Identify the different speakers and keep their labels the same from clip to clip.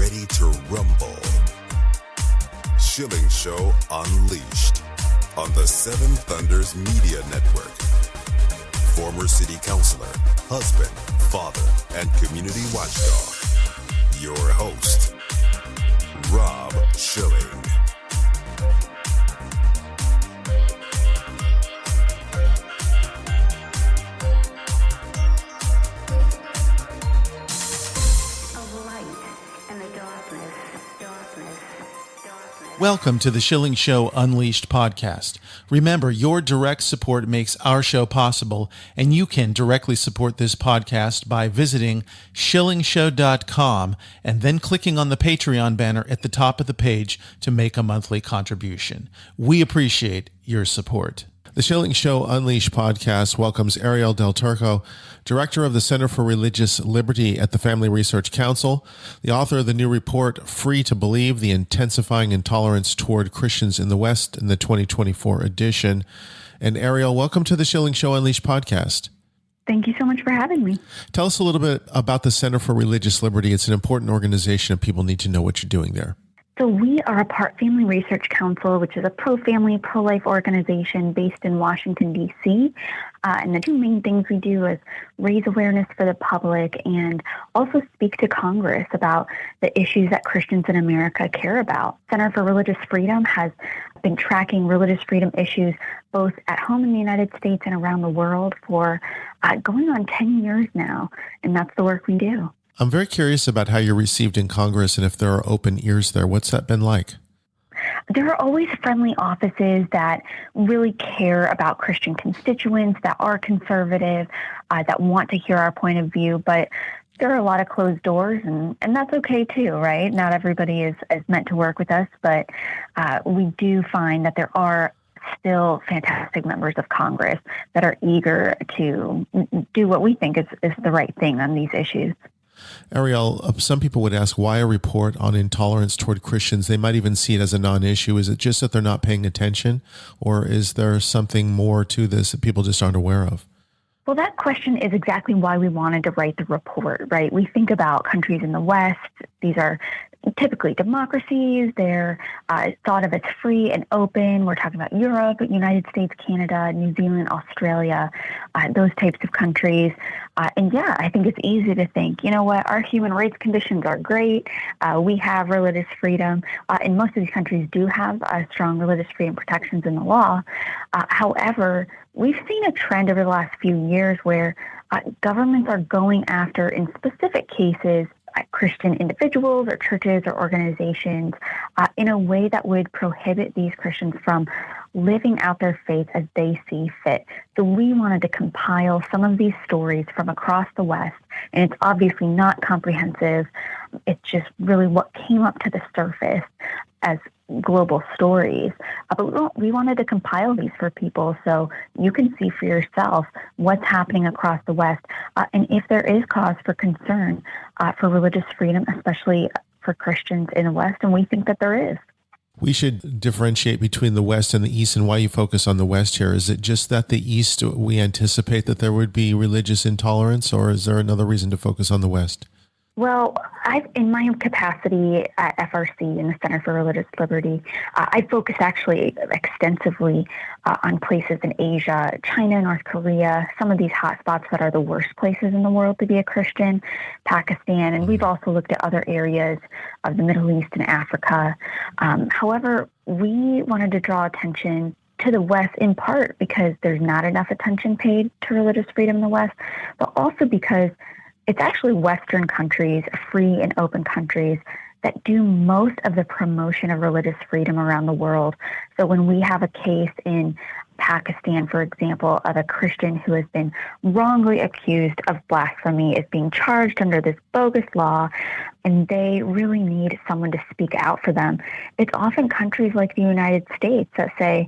Speaker 1: ready to rumble. Schilling Show Unleashed on the Seven Thunders Media Network. Former city councilor, husband, father, and community watchdog. Your host, Rob Schilling.
Speaker 2: Welcome to the Schilling Show Unleashed Podcast. Remember, your direct support makes our show possible, and you can directly support this podcast by visiting shillingshow.com and then clicking on the Patreon banner at the top of the page to make a monthly contribution. We appreciate your support. The Schilling Show Unleashed podcast welcomes Arielle Del Turco, Director of the Center for Religious Liberty at the Family Research Council, the author of the new report, Free to Believe, the Intensifying Intolerance Toward Christians in the West in the 2024 edition. And Arielle, welcome to the Schilling Show Unleashed podcast.
Speaker 3: Thank you so much for having me.
Speaker 2: Tell us a little bit about the Center for Religious Liberty. It's an important organization and people need to know what you're doing there.
Speaker 3: So we are a part Family Research Council, which is a pro-family, pro-life organization based in Washington, D.C. And the two main things we do is raise awareness for the public and also speak to Congress about the issues that Christians in America care about. Center for Religious Freedom has been tracking religious freedom issues both at home in the United States and around the world for going on 10 years now, and that's the work we do.
Speaker 2: I'm very curious about how you're received in Congress and if there are open ears there. What's that been like?
Speaker 3: There are always friendly offices that really care about Christian constituents, that are conservative, that want to hear our point of view, but there are a lot of closed doors, and that's okay too, right? Not everybody is meant to work with us, but we do find that there are still fantastic members of Congress that are eager to do what we think is the right thing on these issues.
Speaker 2: Arielle, some people would ask why a report on intolerance toward Christians? They might even see it as a non-issue. Is it just that they're not paying attention, or is there something more to this that people just aren't aware of?
Speaker 3: Well, that question is exactly why we wanted to write the report, right? We think about countries in the West. These are typically democracies. They're thought of as free and open. We're talking about Europe, United States, Canada, New Zealand, Australia, those types of countries. And yeah, I think it's easy to think, you know what, our human rights conditions are great. We have religious freedom. And most of these countries do have strong religious freedom protections in the law. However, we've seen a trend over the last few years where governments are going after, in specific cases, Christian individuals or churches or organizations in a way that would prohibit these Christians from living out their faith as they see fit. So we wanted to compile some of these stories from across the West, and it's obviously not comprehensive. It's just really what came up to the surface as global stories. But we wanted to compile these for people so you can see for yourself what's happening across the West, and if there is cause for concern for religious freedom, especially for Christians in the West, and we think that there is.
Speaker 2: We should differentiate between the West and the East, and why you focus on the West here. Is it just that the East, we anticipate that there would be religious intolerance, or is there another reason to focus on the West?
Speaker 3: Well, in my capacity at FRC in the Center for Religious Liberty, I focus actually extensively on places in Asia, China, North Korea, some of these hotspots that are the worst places in the world to be a Christian, Pakistan, and we've also looked at other areas of the Middle East and Africa. However, we wanted to draw attention to the West in part because there's not enough attention paid to religious freedom in the West, but also because it's actually Western countries, free and open countries, that do most of the promotion of religious freedom around the world. So when we have a case in Pakistan, for example, of a Christian who has been wrongly accused of blasphemy, is being charged under this bogus law, and they really need someone to speak out for them, it's often countries like the United States that say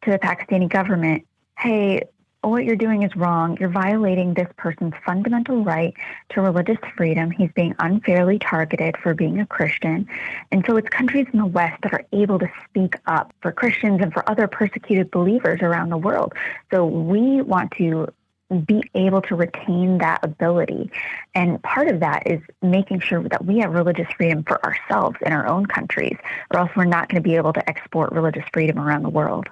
Speaker 3: to the Pakistani government, hey, what you're doing is wrong. You're violating this person's fundamental right to religious freedom. He's being unfairly targeted for being a Christian. And so it's countries in the West that are able to speak up for Christians and for other persecuted believers around the world. So we want to be able to retain that ability. And part of that is making sure that we have religious freedom for ourselves in our own countries, or else we're not going to be able to export religious freedom around the world.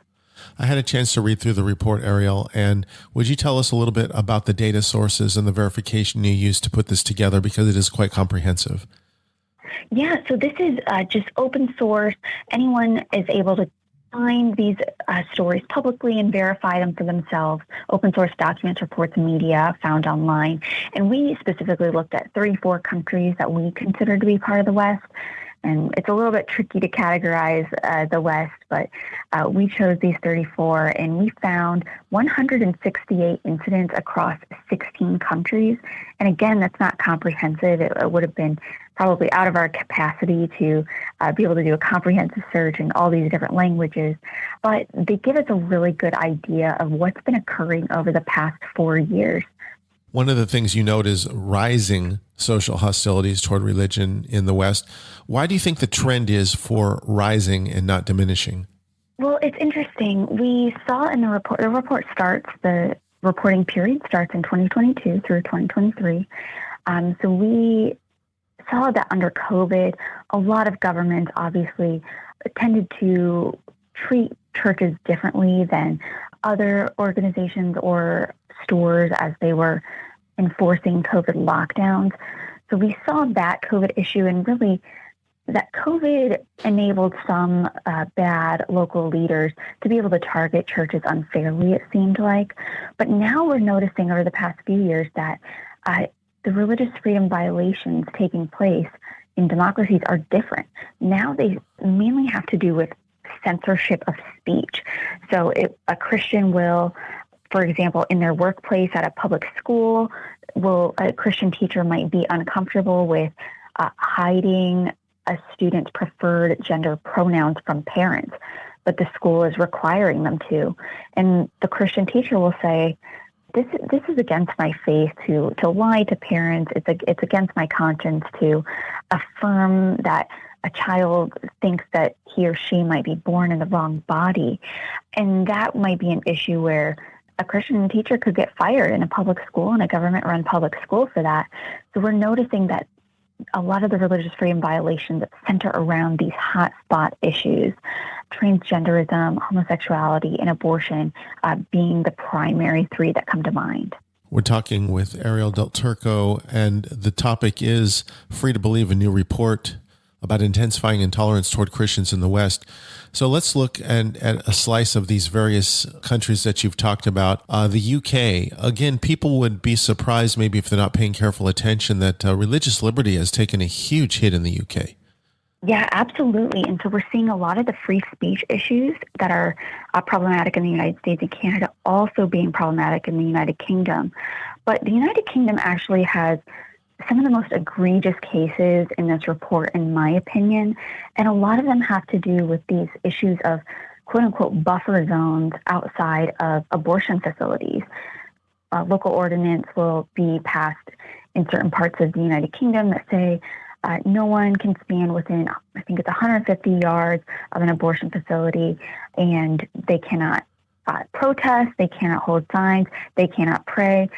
Speaker 2: I had a chance to read through the report, Arielle, and would you tell us a little bit about the data sources and the verification you used to put this together, because it is quite comprehensive?
Speaker 3: Yeah, so this is just open source. Anyone is able to find these stories publicly and verify them for themselves. Open source documents, reports, and media found online. And we specifically looked at 34 countries that we consider to be part of the West. And it's a little bit tricky to categorize the West, but we chose these 34, and we found 168 incidents across 16 countries. And again, that's not comprehensive. It would have been probably out of our capacity to be able to do a comprehensive search in all these different languages. But they give us a really good idea of what's been occurring over the past 4 years.
Speaker 2: One of the things you note is rising social hostilities toward religion in the West. Why do you think the trend is for rising and not diminishing?
Speaker 3: Well, it's interesting. We saw in the reporting period starts in 2022 through 2023. So we saw that under COVID, a lot of governments obviously tended to treat churches differently than other organizations or stores as they were enforcing COVID lockdowns. So we saw that COVID issue, and really that COVID enabled some bad local leaders to be able to target churches unfairly, it seemed like. But now we're noticing over the past few years that the religious freedom violations taking place in democracies are different. Now they mainly have to do with censorship of speech. So a Christian will, for example, in their workplace at a public school, a Christian teacher might be uncomfortable with hiding a student's preferred gender pronouns from parents, but the school is requiring them to. And the Christian teacher will say, this is against my faith to lie to parents. It's against my conscience to affirm that a child thinks that he or she might be born in the wrong body. And that might be an issue where a Christian teacher could get fired in a public school, in a government-run public school, for that. So we're noticing that a lot of the religious freedom violations center around these hotspot issues, transgenderism, homosexuality, and abortion being the primary three that come to mind.
Speaker 2: We're talking with Arielle Del Turco, and the topic is Free to Believe, a new report about intensifying intolerance toward Christians in the West. So let's look at a slice of these various countries that you've talked about. The UK, again, people would be surprised maybe if they're not paying careful attention that religious liberty has taken a huge hit in the UK.
Speaker 3: Yeah, absolutely. And so we're seeing a lot of the free speech issues that are problematic in the United States and Canada also being problematic in the United Kingdom. But the United Kingdom actually has some of the most egregious cases in this report, in my opinion, and a lot of them have to do with these issues of quote-unquote buffer zones outside of abortion facilities. Local ordinance will be passed in certain parts of the United Kingdom that say no one can stand within, I think it's 150 yards of an abortion facility, and they cannot protest, they cannot hold signs, they cannot pray,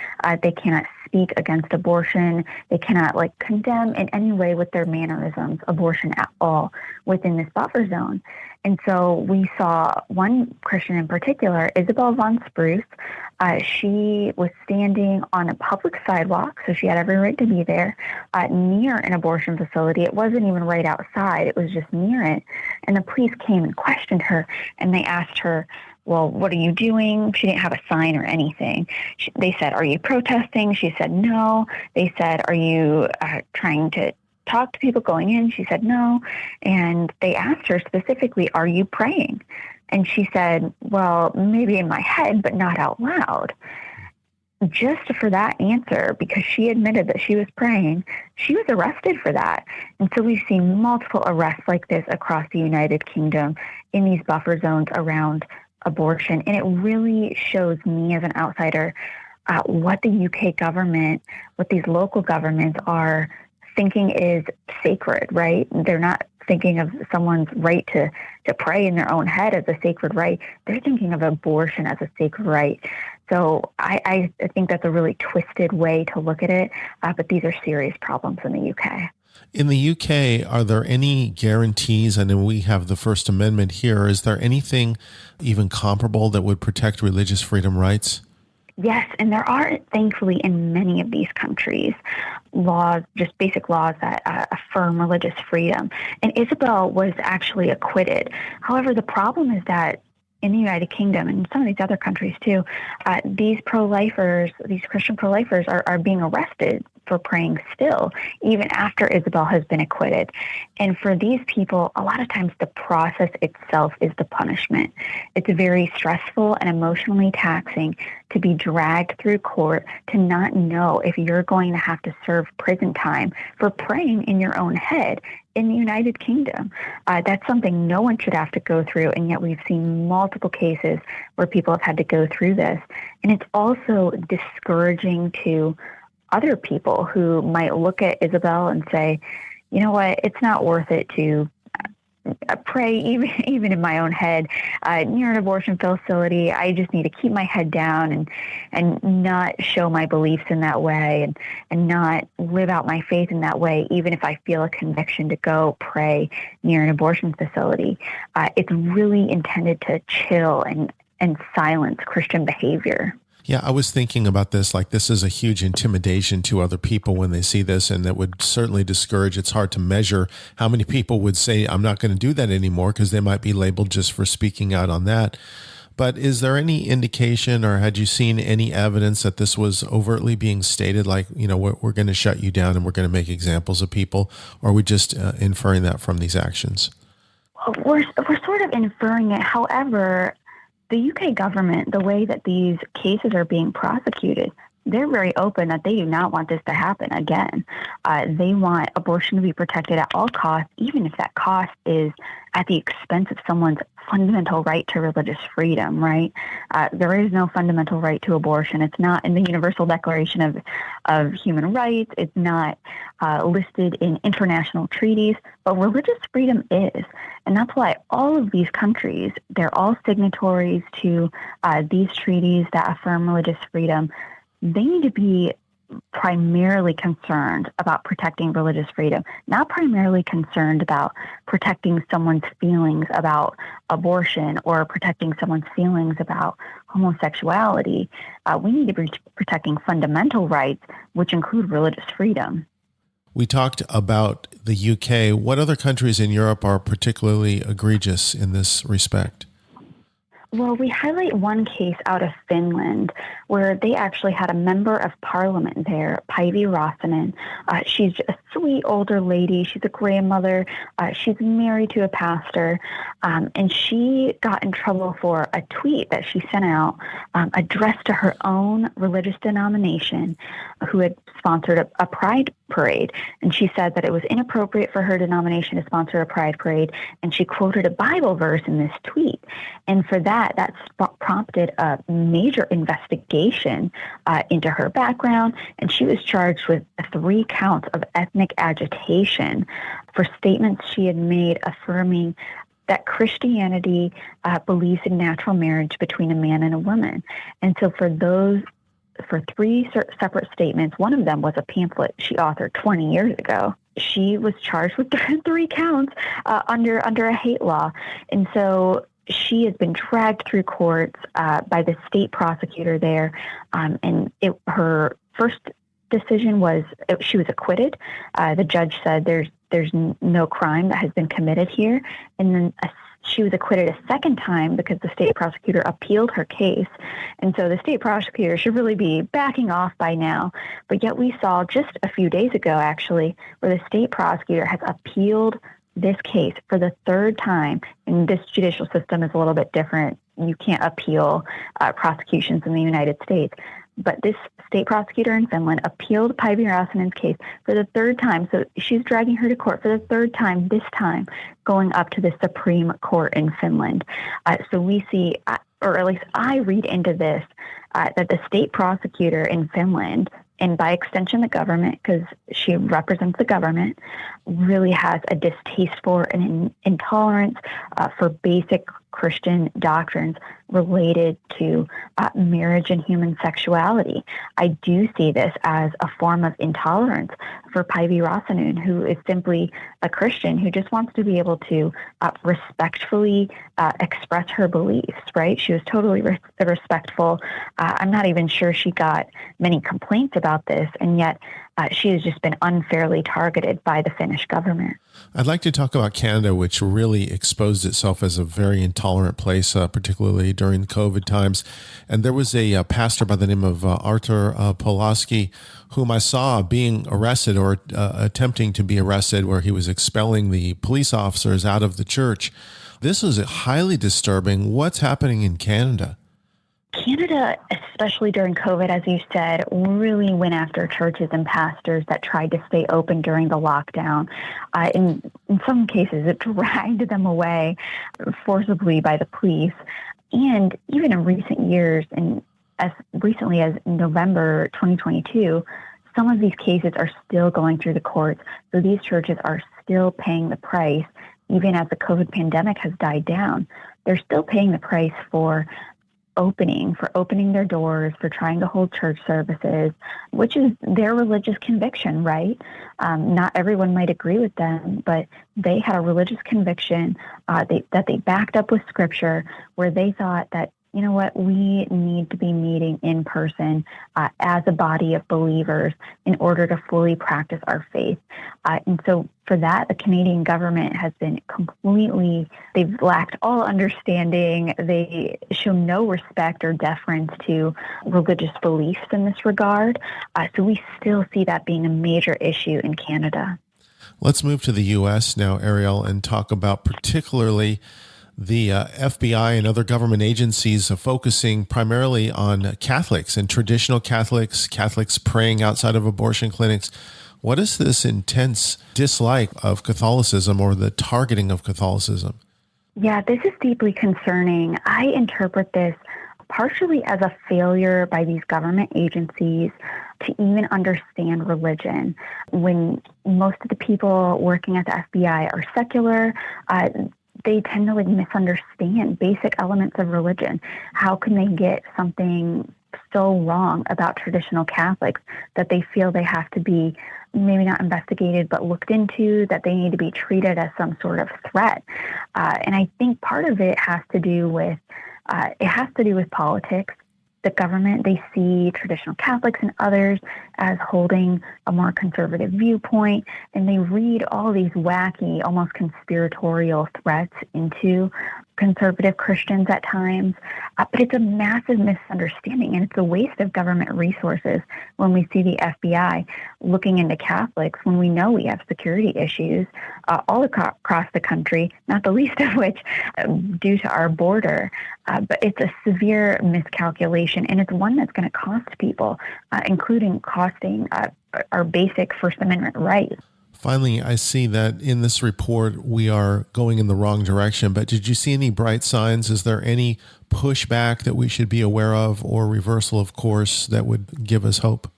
Speaker 3: they cannot speak against abortion, they cannot condemn in any way with their mannerisms abortion at all within this buffer zone. And so we saw one Christian in particular, Isabel von Spruce. She was standing on a public sidewalk, so she had every right to be there, near an abortion facility. It wasn't even right outside, it was just near it. And the police came and questioned her, and they asked her, well, what are you doing? She didn't have a sign or anything. They said, are you protesting? She said, no. They said, are you trying to talk to people going in? She said, no. And they asked her specifically, are you praying? And she said, well, maybe in my head, but not out loud. Just for that answer, because she admitted that she was praying, she was arrested for that. And so we've seen multiple arrests like this across the United Kingdom in these buffer zones around abortion. And it really shows me as an outsider what the UK government, what these local governments are thinking is sacred, right? They're not thinking of someone's right to pray in their own head as a sacred right. They're thinking of abortion as a sacred right. So I think that's a really twisted way to look at it, but these are serious problems in the UK.
Speaker 2: In the UK, are there any guarantees? I know we have the First Amendment here. Is there anything even comparable that would protect religious freedom rights?
Speaker 3: Yes, and there are, thankfully, in many of these countries, laws, just basic laws that affirm religious freedom. And Isabel was actually acquitted. However, the problem is that in the United Kingdom and some of these other countries too, these pro-lifers, these Christian pro-lifers are being arrested for praying still, even after Isabel has been acquitted. And for these people, a lot of times the process itself is the punishment. It's very stressful and emotionally taxing to be dragged through court, to not know if you're going to have to serve prison time for praying in your own head in the United Kingdom. That's something no one should have to go through, and yet we've seen multiple cases where people have had to go through this. And it's also discouraging to other people who might look at Isabel and say, you know what, it's not worth it to pray even in my own head near an abortion facility. I just need to keep my head down and not show my beliefs in that way and not live out my faith in that way, even if I feel a conviction to go pray near an abortion facility. It's really intended to chill and silence Christian behavior.
Speaker 2: Yeah, I was thinking about this, like this is a huge intimidation to other people when they see this, and that would certainly discourage. It's hard to measure how many people would say, I'm not going to do that anymore, because they might be labeled just for speaking out on that. But is there any indication, or had you seen any evidence that this was overtly being stated, like, you know, we're going to shut you down and we're going to make examples of people, or are we just inferring that from these actions?
Speaker 3: We're sort of inferring it. However, the UK government, the way that these cases are being prosecuted, they're very open that they do not want this to happen again. They want abortion to be protected at all costs, even if that cost is at the expense of someone's fundamental right to religious freedom, right? There is no fundamental right to abortion. It's not in the Universal Declaration of Human Rights. It's not listed in international treaties, but religious freedom is. And that's why all of these countries, they're all signatories to these treaties that affirm religious freedom. They need to be primarily concerned about protecting religious freedom, not primarily concerned about protecting someone's feelings about abortion or protecting someone's feelings about homosexuality. We need to be protecting fundamental rights, which include religious freedom.
Speaker 2: We talked about the UK. What other countries in Europe are particularly egregious in this respect?
Speaker 3: Well, we highlight one case out of Finland where they actually had a member of parliament there, Päivi Räsänen. She's a sweet older lady. She's a grandmother. She's married to a pastor. And she got in trouble for a tweet that she sent out addressed to her own religious denomination, who had sponsored a pride parade. And she said that it was inappropriate for her denomination to sponsor a pride parade. And she quoted a Bible verse in this tweet. And for that prompted a major investigation into her background. And she was charged with 3 counts of ethnic agitation for statements she had made affirming that Christianity believes in natural marriage between a man and a woman. And so for 3 separate statements, one of them was a pamphlet she authored 20 years ago. She was charged with 3 counts under a hate law. And so she has been dragged through courts by the state prosecutor there. And her first decision was she was acquitted. The judge said there's no crime that has been committed here. And then she was acquitted a second time because the state prosecutor appealed her case. And so the state prosecutor should really be backing off by now. But yet we saw just a few days ago, actually, where the state prosecutor has appealed this case for the 3rd time. And this judicial system is a little bit different. You can't appeal prosecutions in the United States. But this state prosecutor in Finland appealed Päivi Räsänen's case for the 3rd time. So she's dragging her to court for the 3rd time, this time going up to the Supreme Court in Finland. So we see, or at least I read into this, that the state prosecutor in Finland and by extension the government, because she represents the government, really has a distaste for and intolerance for basic Christian doctrines related to marriage and human sexuality. I do see this as a form of intolerance for Päivi Räsänen, who is simply a Christian who just wants to be able to respectfully express her beliefs, right? She was totally respectful. I'm not even sure she got many complaints about this, and yet she has just been unfairly targeted by the Finnish government.
Speaker 2: I'd like to talk about Canada, which really exposed itself as a very intolerant place, particularly during the COVID times. And there was a pastor by the name of Artur Pulaski, whom I saw being arrested or attempting to be arrested, where he was expelling the police officers out of the church. This is highly disturbing. What's happening in Canada?
Speaker 3: Canada, especially during COVID, as you said, really went after churches and pastors that tried to stay open during the lockdown. In some cases, it dragged them away forcibly by the police. And even in recent years, and as recently as November 2022, some of these cases are still going through the courts. So these churches are still paying the price, even as the COVID pandemic has died down. They're still paying the price for opening their doors, for trying to hold church services, which is their religious conviction, right? Not everyone might agree with them, but they had a religious conviction that they backed up with scripture, where they thought that, you know what, we need to be meeting in person as a body of believers in order to fully practice our faith. And so for that, the Canadian government has been they've lacked all understanding. They show no respect or deference to religious beliefs in this regard. So we still see that being a major issue in Canada.
Speaker 2: Let's move to the U.S. now, Arielle, and talk about particularly the FBI and other government agencies are focusing primarily on Catholics and traditional Catholics praying outside of abortion clinics. What is this intense dislike of Catholicism or the targeting of Catholicism?
Speaker 3: Yeah, this is deeply concerning. I interpret this partially as a failure by these government agencies to even understand religion. When most of the people working at the FBI are secular, they tend to misunderstand basic elements of religion. How can they get something so wrong about traditional Catholics that they feel they have to be maybe not investigated but looked into, that they need to be treated as some sort of threat? And I think part of it has to do with politics. The government, they see traditional Catholics and others as holding a more conservative viewpoint, and they read all these wacky, almost conspiratorial threats into conservative Christians at times. But it's a massive misunderstanding, and it's a waste of government resources when we see the FBI looking into Catholics when we know we have security issues all across the country, not the least of which due to our border. But it's a severe miscalculation, and it's one that's going to cost people, including costing our basic First Amendment rights.
Speaker 2: Finally, I see that in this report, we are going in the wrong direction, but did you see any bright signs? Is there any pushback that we should be aware of or reversal of course that would give us hope?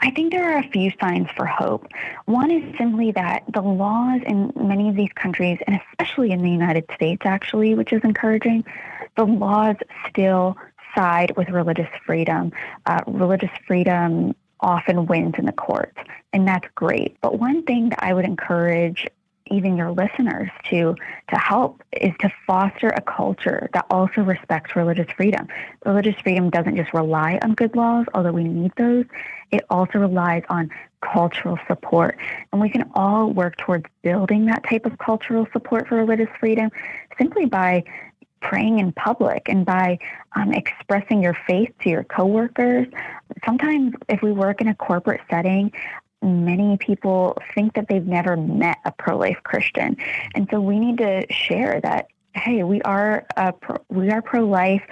Speaker 3: I think there are a few signs for hope. One is simply that the laws in many of these countries, and especially in the United States, actually, which is encouraging, the laws still side with religious freedom. Religious freedom often wins in the courts, and that's great. But one thing that I would encourage even your listeners to help is to foster a culture that also respects religious freedom. Religious freedom doesn't just rely on good laws, although we need those. It also relies on cultural support. And we can all work towards building that type of cultural support for religious freedom simply by praying in public and by expressing your faith to your coworkers. Sometimes if we work in a corporate setting, many people think that they've never met a pro-life Christian. And so we need to share that, hey, we are pro-life.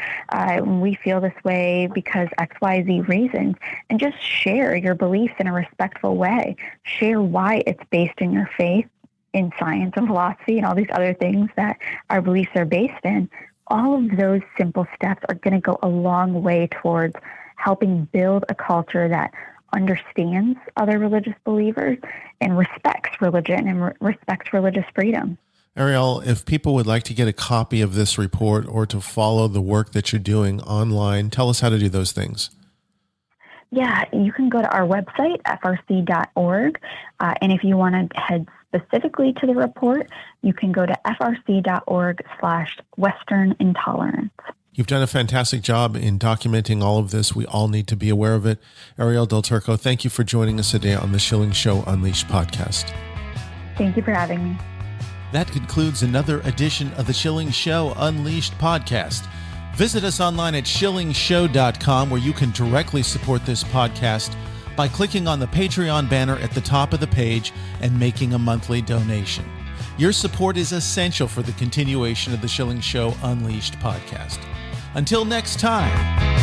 Speaker 3: We feel this way because X, Y, Z reasons. And just share your beliefs in a respectful way. Share why it's based in your faith, in science and philosophy and all these other things that our beliefs are based in. All of those simple steps are going to go a long way towards helping build a culture that understands other religious believers and respects religion and respects religious freedom.
Speaker 2: Arielle, if people would like to get a copy of this report or to follow the work that you're doing online, tell us how to do those things.
Speaker 3: Yeah, you can go to our website, frc.org. And if you want to head specifically to the report, you can go to frc.org/Western Intolerance.
Speaker 2: You've done a fantastic job in documenting all of this. We all need to be aware of it. Arielle Del Turco, thank you for joining us today on the Schilling Show Unleashed podcast.
Speaker 3: Thank you for having me.
Speaker 2: That concludes another edition of the Schilling Show Unleashed podcast. Visit us online at schillingshow.com, where you can directly support this podcast by clicking on the Patreon banner at the top of the page and making a monthly donation. Your support is essential for the continuation of the Schilling Show Unleashed podcast. Until next time.